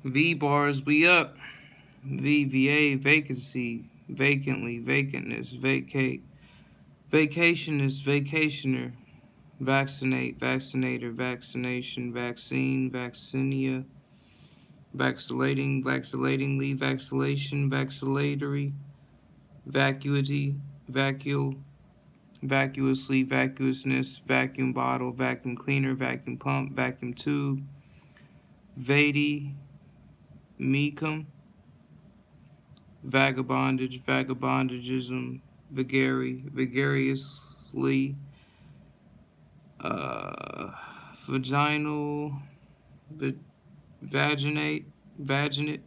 V bars, we up. VVA, vacancy, vacantly, vacantness, vacate, vacationist, vacationer, vaccinate, vaccinator, vaccination, vaccine, vaccinia, vacillating, vacillatingly, vacillation, vacillatory, vacuity, vacuole, vacuously, vacuousness, vacuum bottle, vacuum cleaner, vacuum pump, vacuum tube, vadi, mecum, vagabondage, vagabondagism, vigariously, uh, vaginal, vaginate, vaginate,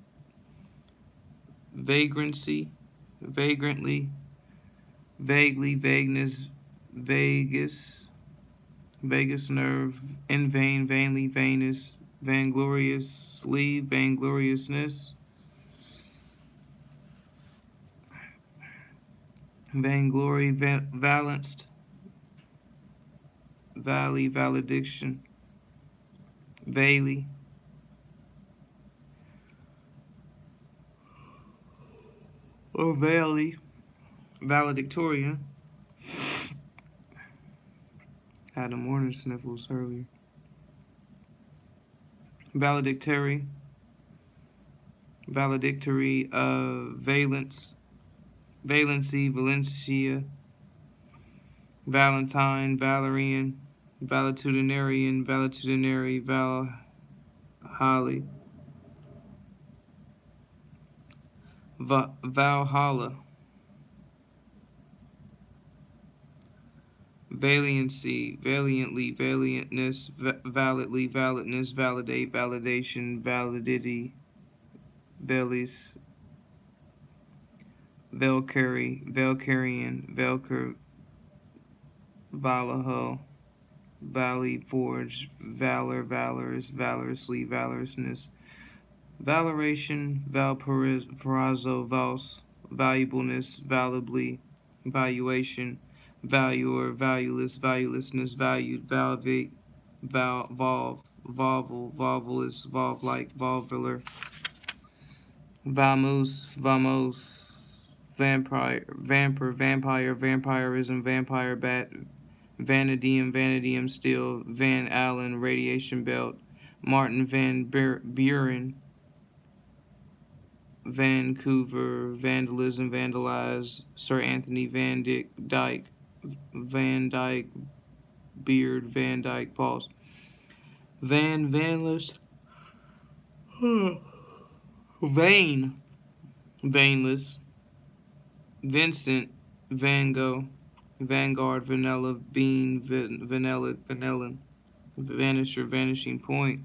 vagrancy, vagrantly, vaguely, vagueness, vagus, vagus nerve, in vain, vainly, vainous, vaingloriously, vaingloriousness, vainglory, valenced, valley, valediction, valley, or valley, valedictorian. Had the morning sniffles earlier. Valedictory, valedictory, valence, valency, Valencia, Valentine, Valerian, valetudinarian, valetudinary, Holly, Valhalla, valiancy, valiantly, valiantness, validly, validness, validate, validation, validity, velis, Valkyrie, Valkyrian, Valkyr, Valaho, Valley Forge, Valor, Valorous, Valorously, Valorousness, Valoration, Valparaiso, Vals, Valuableness, Valuably, Valuation, Valuer, Valueless, Valuelessness, Valued, Valvate, Volve, Volval, Volvulus, Volve-like, Volvular, Vamos, Vamos, Vampire, Vampirism, Vampire Bat, Vanadium, Steel, Van Allen, Radiation Belt, Martin Van Buren, Vancouver, Vandalism, Vandalize, Sir Anthony Van Dyke, Van Dyke, Beard, Van Dyke, pause, Vanless, Vain, Vainless, Vincent, Van Gogh, Vanguard, Vanilla, Bean, Vanilla, Vanillin, Vanisher, Vanishing Point,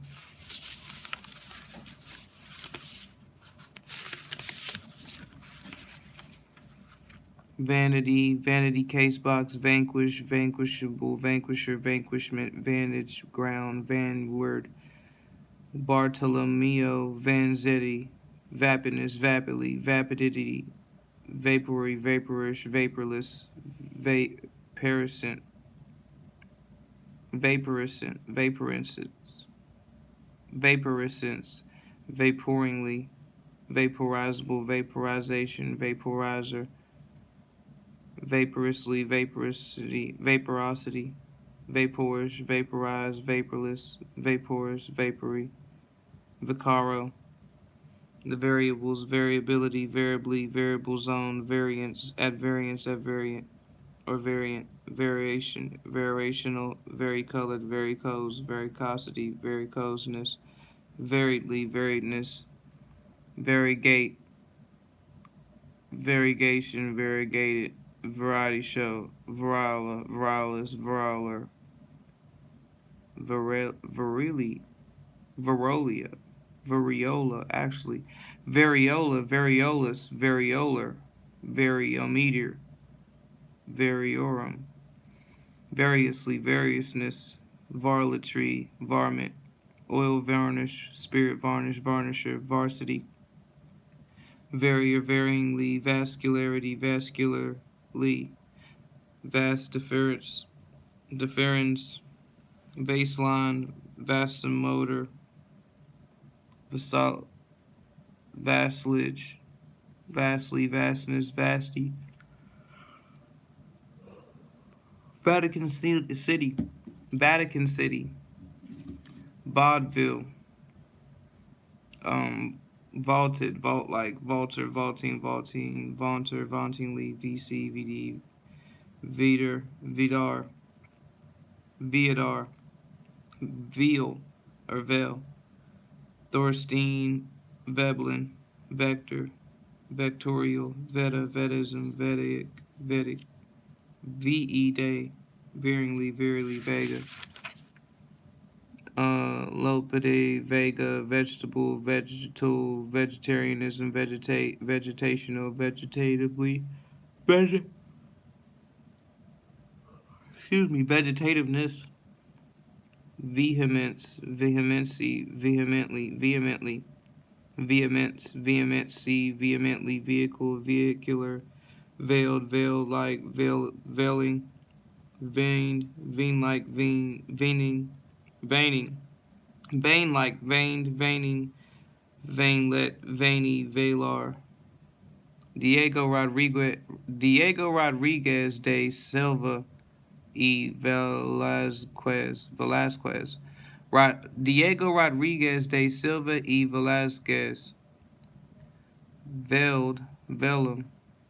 Vanity, Vanity Casebox, Vanquish, Vanquishable, Vanquisher, Vanquishment, Vantage, Ground, Vanward, Bartolomeo, Vanzetti, Vapidness, Vapidly, Vapidity, Vapory, Vaporish, Vaporless, Vaporescent, Vaporescence, Vaporingly, Vaporizable, Vaporization, Vaporizer, Vaporously, Vaporosity, Vaporish, Vaporize, Vaporless, Vaporous, Vapory, Vicaro, the variables, variability, variably, variable zone, variance, at variant, or variant, variation, variational, varicolored, varicose, varicosity, varicoseness, variedly, variedness, variegate, variegation, variegated, variety show, variola, virilis, variolar, virili, Varolia, variola, actually, variola, variolus, variolar, variometer, variorum, variously, variousness, varletry, varmint, oil varnish, spirit varnish, varnisher, varsity, varier, varyingly, vascularity, vascularly, vast deference, baseline, vasomotor, vassalage, vastly, vastness, vasty, Vatican City, Vatican City, vaudeville, vaulted, vault like, vaulter, vaulting, vaulting, vaunter, vauntingly, VC, VD, Vidar, Vidar, Viadar, Veal, or Veil, Thorstein, Veblen, Vector, Vectorial, Veta, Vedism, Vedic, Vedic, VE Day, Veeringly, Verily, Vega, Lopide, Vega, Vegetable, Vegetal, Vegetarianism, Vegetational, Vegetatively, Vegetativeness, Vehemence, Vehemency, Vehemently, Vehemence, Vehemency, Vehemently, Vehicle, Vehicular, Veiled, Veil-like, Veiling, Veined, Vein-like, Veining, Veining, Vein-like, Veined, Veining, Veinlet, Veiny, Velar, Diego Rodriguez de Silva y Velasquez. Diego Rodriguez de Silva y Velasquez. Velum,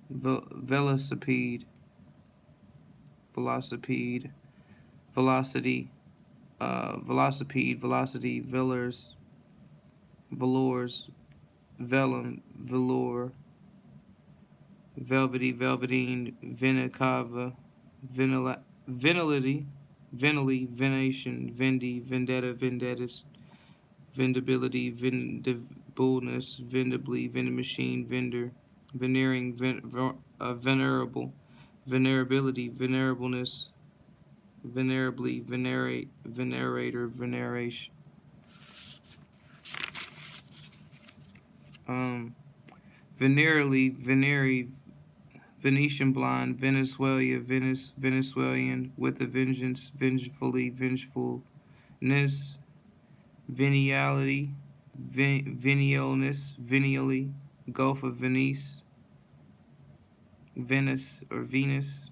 Velocipede, Velocity, Velors, Velum, Velour, Velveteen, Vinicava, Venility, Venation, Vendi, Vendetta, Vendettis, Vendability, Vendibleness, Vendibly, Vendimachine, Vendor, Veneering, Venerable, Venerability, Venerableness, Venerably, Venerate, Venerator, Veneration. Venerally, Veneri, Venetian blind, Venezuela, Venezuelan, with a vengeance, vengefully, vengefulness, veniality, venialness, venially, Gulf of Venice, Venice or Venus,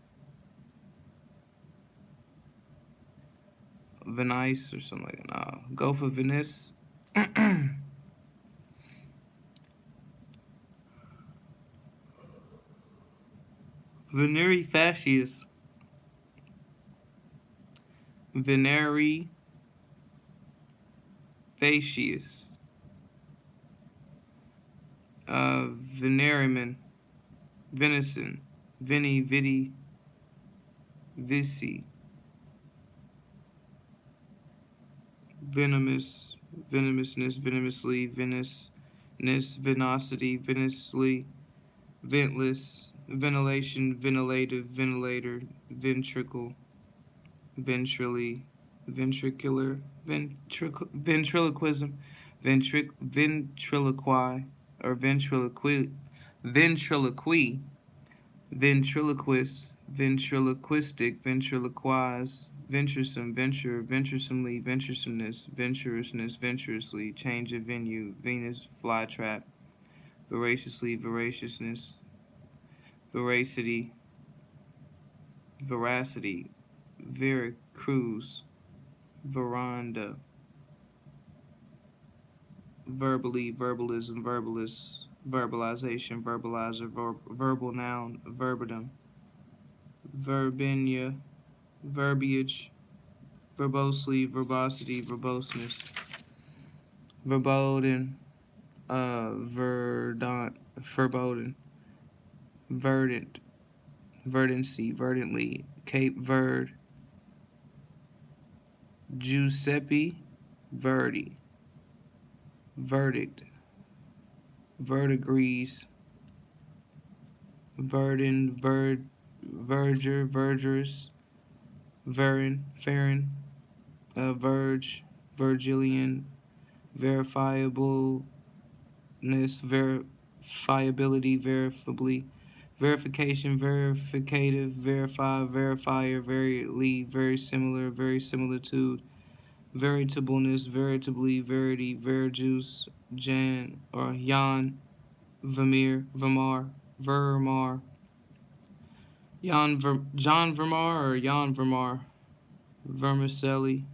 Venice or something like that. Nah, Gulf of Venice. Veneri fascius. Veneri facius. Veneriman. Venison. Vini, vidi, vici. Venomous. Venomousness, venomously, venusness, venosity, venously, ventless, ventilation, ventilative, ventilator, ventricle, ventrally, ventricular, ventriloquism, ventriloquy, or ventriloquist, ventriloquistic, ventriloquize, venturesome, venturesomely, venturesomeness, venturousness, venturously, change of venue, Venus, flytrap, voraciously, voraciousness, voracity, veracity, veracruz, veranda, verbally, verbalism, verbalist, verbalization, verbalizer, verbal noun, verbatim, verbinia, verbiage, verbosely, verbosity, verboseness, verboden, verdant, verboden, verdant, verdancy, verdantly, Cape Verde, Giuseppe Verdi, verdict, verdigris, verdin, verger, vergers, verin, ferrin, verge, Virgilian, verifiableness, verifiability, verifiably, verification, verificative, verify, verifier, very similar, very similitude, veritableness, veritably, verity, verjuice, Jan or Jan, Vermeer, Vermar, Vermar, John Vermar or Jan Vermar, vermicelli,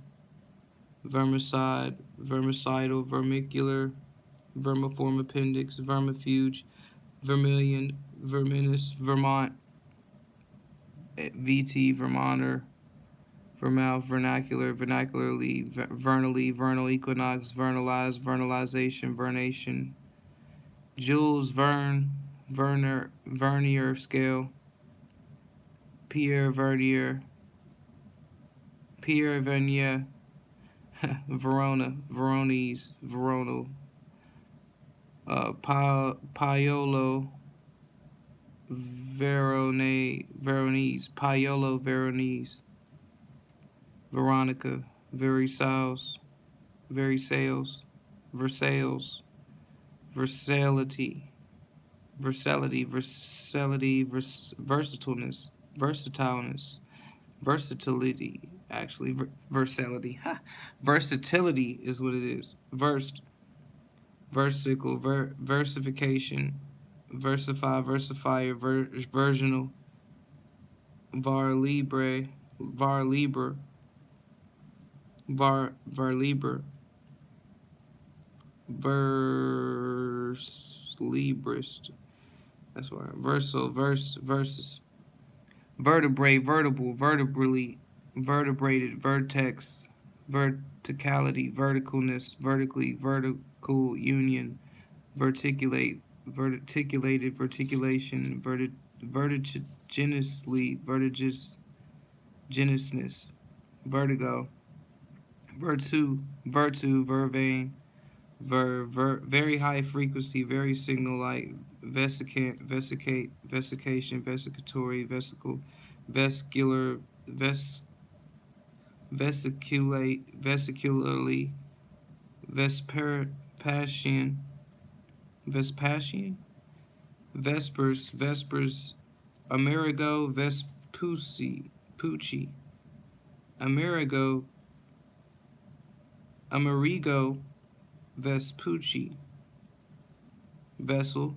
vermicide, vermicidal, vermicular, vermiform appendix, vermifuge, vermilion, verminous, Vermont, VT, Vermonter, Vermouth, vernacular, vernacularly, vernally, vernal equinox, vernalize, vernalization, vernation, Jules Verne, Verner, Vernier scale, Pierre Vernier, Pierre Vernier, Verona, Veronese, Veronal, Paolo, Veronese, Paolo Veronese, Veronica, Versailles, Versailles, Versailles, Versatility, versatileness, actually, versatility. Versatility is what it is. Versicle, versification, versify, versifier, virginal, var libre, var liber, var liber, verse librist. That's why versus. Vertebrae, vertebral, vertebrally, vertebrated, vertex, verticality, verticalness, vertically, vertical union, verticulate, verticulated, verticulation, vertiginously, vertiginousness, vertigo, virtu, vervain, very high frequency, very signal light, vesication, vesicatory, vesicle, vescular, vesicularly, Vespasian, Vespers, Amerigo, Pucci, Amerigo, Vespucci, Vessel,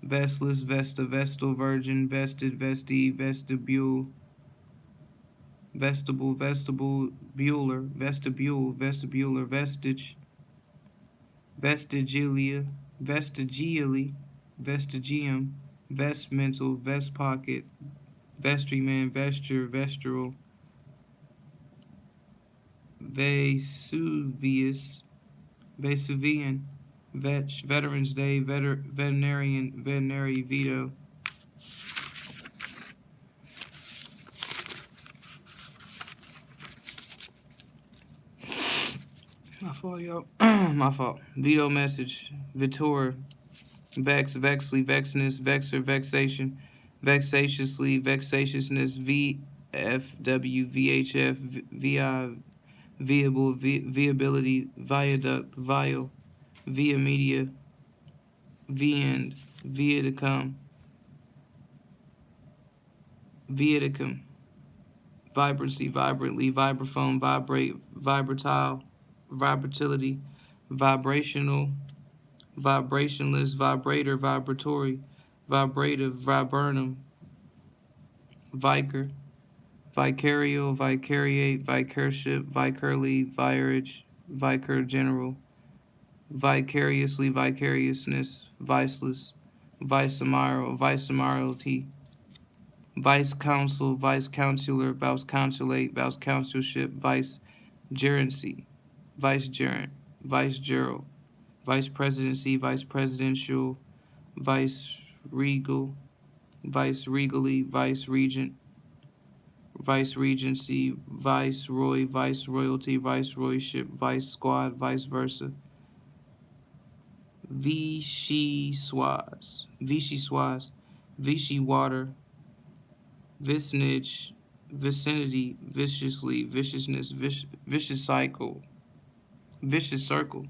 Vestless, Vesta, Vestal, Virgin, Vested, Vesti, Vestibule, Vestibular, Vestige, Vestigially, Vestigium, Vestmental, Vest Pocket, Vestryman, Vesture, Vestural, Vesuvian, Veterans Day, Veterinary Veto. My fault, yo. My fault. Veto message. Vitor. Vex, vexly, vexness, vexer, vexation, vexatiously, vexatiousness, VFW, VHF, VI, viable, viability, viaduct, vial, via media, viand, viaticum, viaticum, vibrancy, vibrantly, vibraphone, vibrate, vibratile, vibratility, vibrational, vibrationless, vibrator, vibratory, vibrative, viburnum, vicar, vicarial, vicariate, vicarship, vicarly, vicarage, vicar general, vicariously, vicariousness, viceless, viceamiralty, vice council, vice consular, vice consulate, vice consulship, vice gerency, vicegerent, vicegeral, vice presidency, vice presidential, vice regal, vice regally, vice regent, vice regency, viceroy, vice royalty, viceroyship, vice squad, vice versa, Vichy Swaz, Vichy water, vicinage, vicinity, viciously, viciousness, vicious cycle, vicious circle,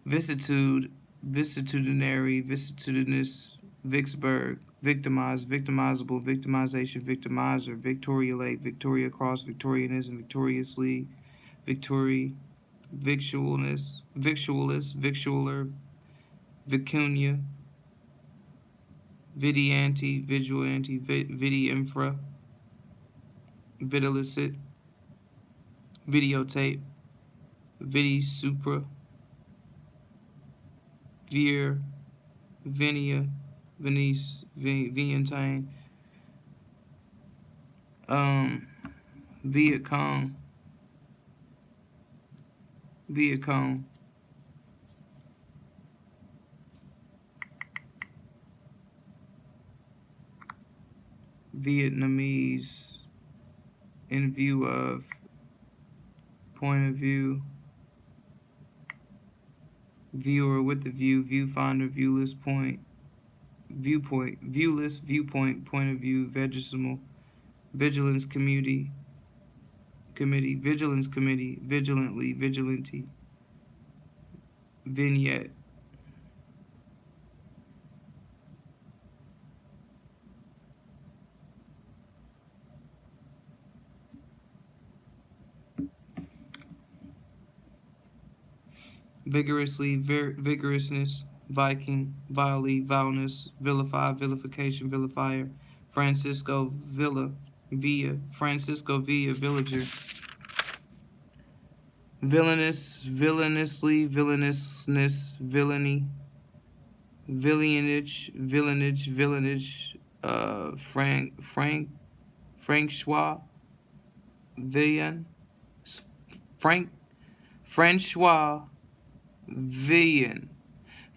vicissitude, vicitudinary, vicitudinous, Vicksburg, victimize, victimizable, victimization, victimizer, victoriolate, victoria cross, victorianism, victoriously, victory, victualness, victualist, victualer, vicunia, vidianti, vigilanti, vidiinfra, videlicet, videotape, vidisupra, veer, venia, venice, vientine, um, Viet Cong, Viet Cong, Vietnamese, in view of, point of view, viewer with the view, viewfinder, viewless, point, viewpoint, viewless, viewpoint, point of view, vigesimal, vigilance vigilance committee, vigilantly, vigilante, vignette, vigorously, vigorousness, Viking, vilely, vileness, vilify, vilification, vilifier, Francisco Villa, Villa, Francisco Villa, villager, villainous, villainously, villainousness, villainy, villainage, Francois, Villan, Francois Villan,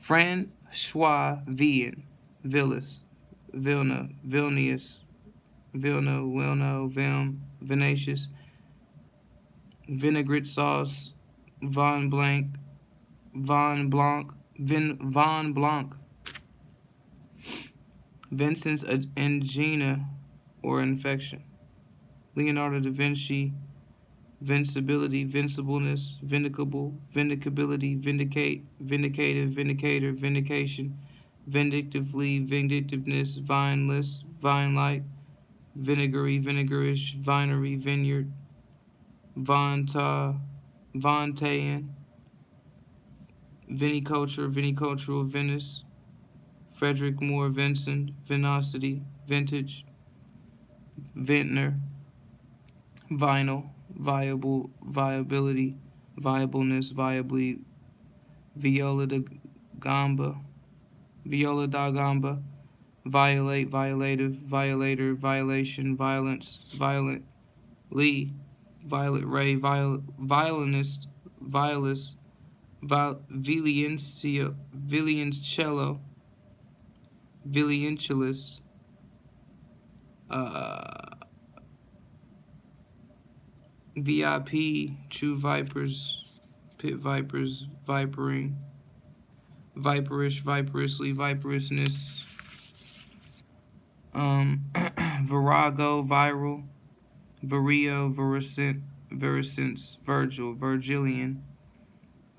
Francois Villan, Villas, Vilna, Vilnius, Wilno, Venacious, vinaigrette sauce, Von Blanc, Von Blanc, Vincent's angina or infection, Leonardo da Vinci, vincibility, vincibleness, vindicable, vindicability, vindicate, vindicative, vindicator, vindication, vindictively, vindictiveness, vineless, vine-like, vinegary, vinegarish, vinery, vineyard, Vonta, Vontaean, viniculture, vinicultural, Venice, Frederick Moore, Vincent, Vinosity, vintage, vintner, vinyl, viable, viability, viableness, viably, viola da gamba, viola da gamba, violate, violative, violator, violation, violence, violently, violet ray, violinist, violist, violiencello, violoncellis, uh, VIP, true vipers, pit vipers, vipering, viperish, viperously, viperousness, virago, viral, virio, viricence, virgil, virgilian,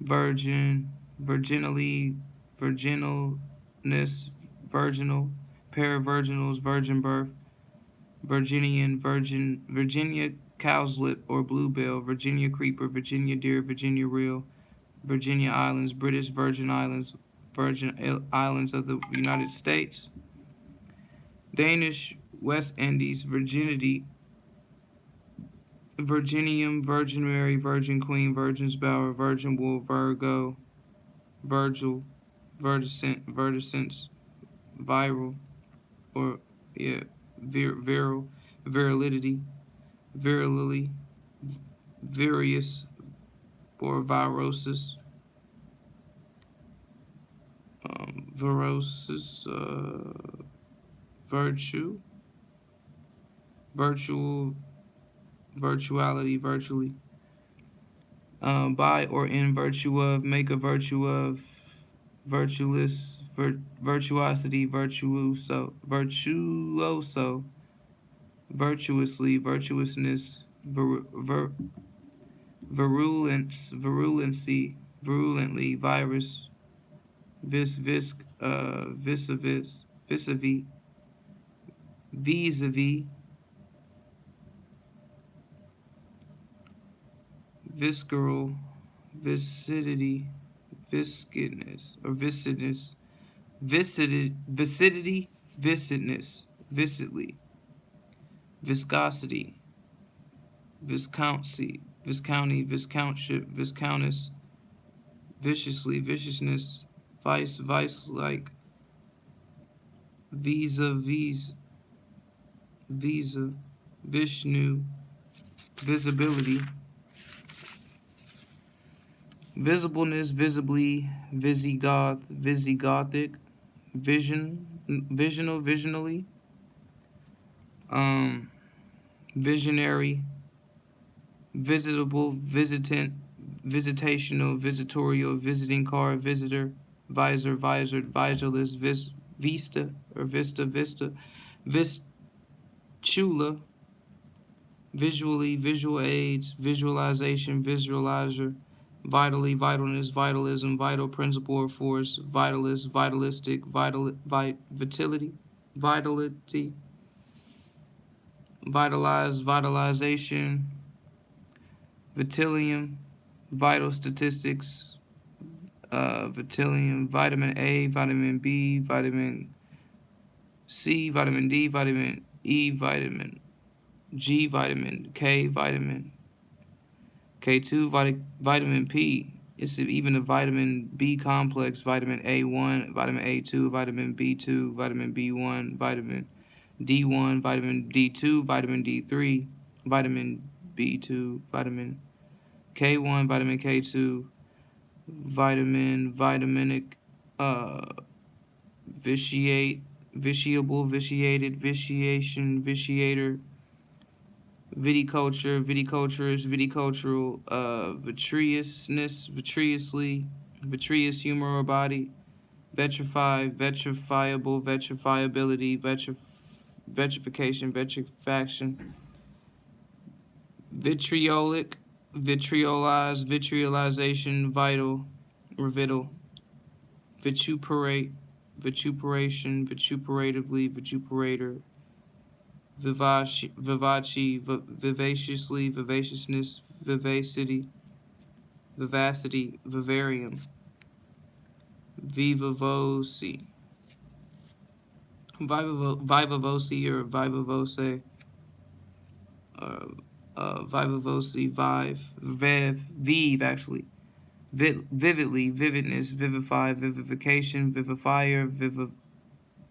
virgin, virginally, virginalness, virginal, paravirginals, virgin birth, Virginian, Virginia cowslip or bluebell, Virginia creeper, Virginia deer, Virginia reel, Virginia Islands, British Virgin Islands, Virgin Islands of the United States, Danish West Indies, virginity, Virginium, Virgin Mary, Virgin Queen, Virgin's Bower, Virgin Wool, Virgo, Virgil, verticence, viral, or yeah, viral, virility, virility, various, or virosis, virosis, virtue, virtual, virtuality, virtually, by or in virtue of, make a virtue of, virtuous, virtuosity, virtuoso, virtuously, virtuousness, virulence, virulency, virulently, virus, vis, visc, vis-a-vis, vis-a-vis, visceral, viscidity, viscidness, or viscidness, viscidity, viscidness, viscidly, viscosity, viscounty, viscounty, viscountship, viscountess, viciously, viciousness, vice, vice-like, visa, visa, Vishnu, visibility, visibleness, visibly, Visigoth, Visigothic, visional, visionally, um, visionary, visitable, visitant, visitational, visitorial, visiting card, visitor, visor, visored, visorless, vista, or vista, vistula, visually, visual aids, visualization, visualizer, vitally, vitalness, vitalism, vital principle or force, vitalist, vitalistic, vitality, vitalize, vitalization, vitilium, vital statistics, vitilium, vitamin A, vitamin B, vitamin C, vitamin D, vitamin E, vitamin G, vitamin K, vitamin K2, vitamin P. It's even a vitamin B complex, vitamin A1, vitamin A2, vitamin B2, vitamin B1, vitamin D1, vitamin D2, vitamin D3, vitamin B2, vitamin K1, vitamin K2, vitaminic, vitiable, vitiated, vitiation, vitiator, viticulturist, viticultural, vitreously, vitreous humor or body, vitrifiable, vitrifiability, vitrification, vitriolic, vitriolize, vitriolization, vital, revital, vituperate, vituperation, vituperatively, vituperator, vivaciously, vivaciousness, vivacity, vivarium, vivavosi, vivavosi or vivavose, vivavosi, vive actually, vividly, vividness, vivify, vivification, vivifier,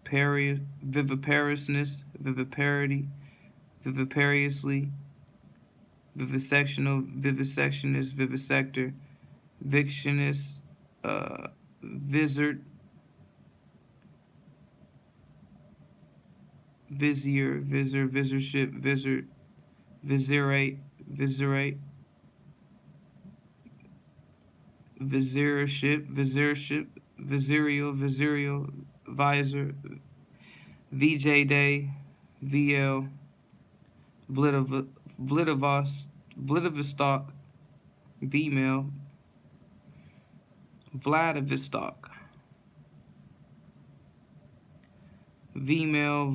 viviparousness, viviparity, vivipariously, vivisectional, vivisectionist, vivisector, victionist, vizard, vizier, vizorship, vizirate, viziership, viserial, visor, VJ Day, VL, Vladivostok, Vmail, Vladivostok, Vmail,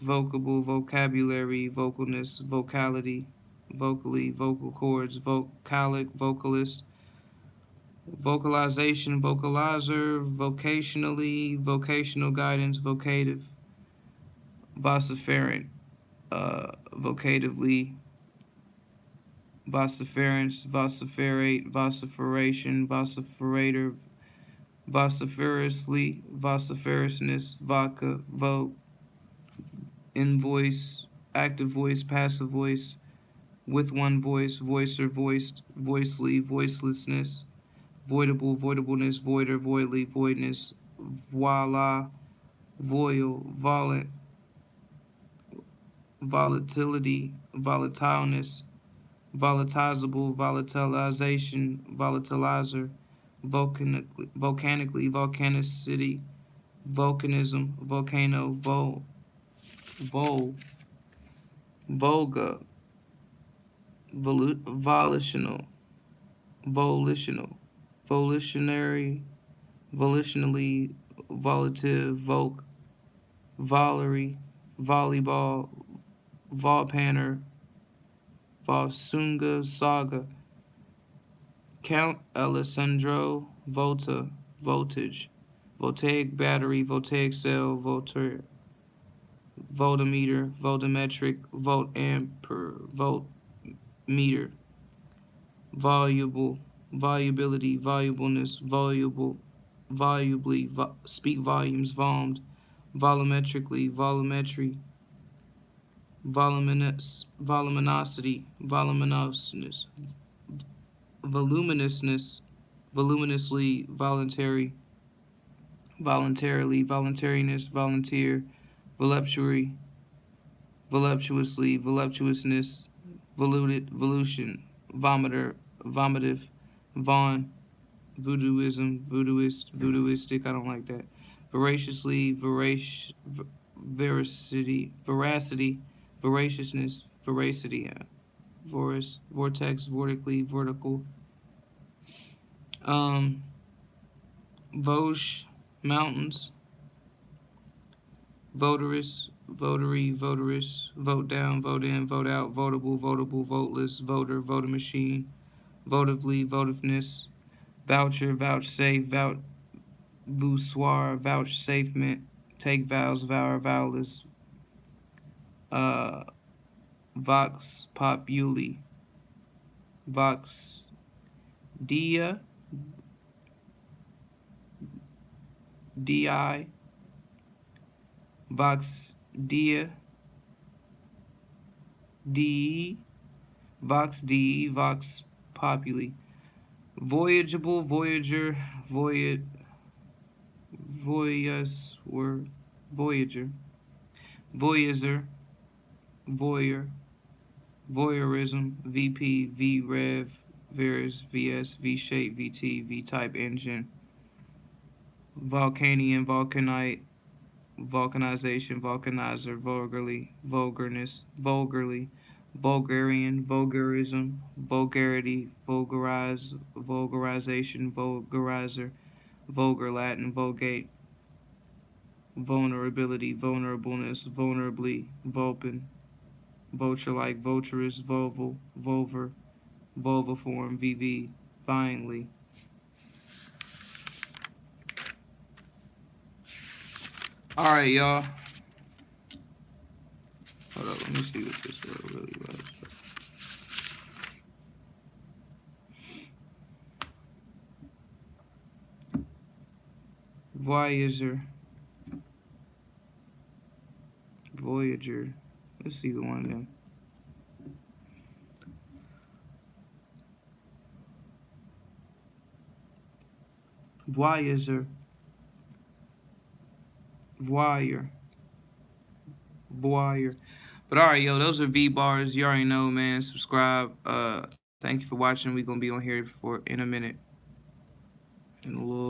vocable, vocabulary, vocalness, vocality, vocally, vocal cords, vocalic, vocalist, vocalization, vocalizer, vocationally, vocational guidance, vocative, vociferant, vocatively, vociferance, vociferate, vociferation, vociferator, vociferously, vociferousness, vodka, vote, invoice, active voice, passive voice, with one voice, voicer, voiced, voicely, voicelessness, voidable, voidableness, voider, voidly, voidness, voila, voil, volatility, volatileness, volatilizable, volatilization, volatilizer, volcanically, volcanicity, volcanism, volcano, volga, volitional, volitionary, volitionally, volative, volk, Valerie, volleyball, Volpanner, Volsunga Saga, Count Alessandro Volta, voltage, voltaic battery, voltaic cell, voltmeter, voltmetric, voltampere, voltmeter, voluble, volubility, volubleness, volubly, speak volumes, volmed, volumetrically, volumetry, voluminosity, voluminousness, voluminously, voluntarily, voluntariness, volunteer, voluptuously, voluptuousness, volution, vomitive, vaughn, voodooism, voodooistic, I don't like that. Voraciously, veracity, voraciousness, voracity, vortex, vertically, vertical. Vosges, mountains. Votarist, votary, votarist, vote down, vote in, vote out, votable, votable, voteless, voter, voter machine, votively, votiveness, voucher, vouchsafe, voussoir, vouchsafement, take vows, vower, vowless, vox populi, vox dia, di, vox dia, de, vox de, vox populi, voyageable, voyager, voyager, voyager, voyeur, voyeurism, VP, VREV, VERS, VS, V-shape, VT, V-type engine, Volcanian, Vulcanite, vulcanization, vulcanizer, vulgarly, vulgarness, vulgarly, Vulgarian, vulgarism, vulgarity, vulgarize, vulgarization, vulgarizer, vulgar Latin, vulgate, vulnerability, vulnerableness, vulnerably, vulpin, vulture-like, vulturous, vulval, vulvar, vulviform, VV, vyingly. All right, y'all. Hold up, let me see what this really was. Voyager. Let's see the one again. Voyager. Voyeur. But all right, yo, those are V bars. You already know, man. Subscribe. Thank you for watching. We're gonna be on here in a minute. In a little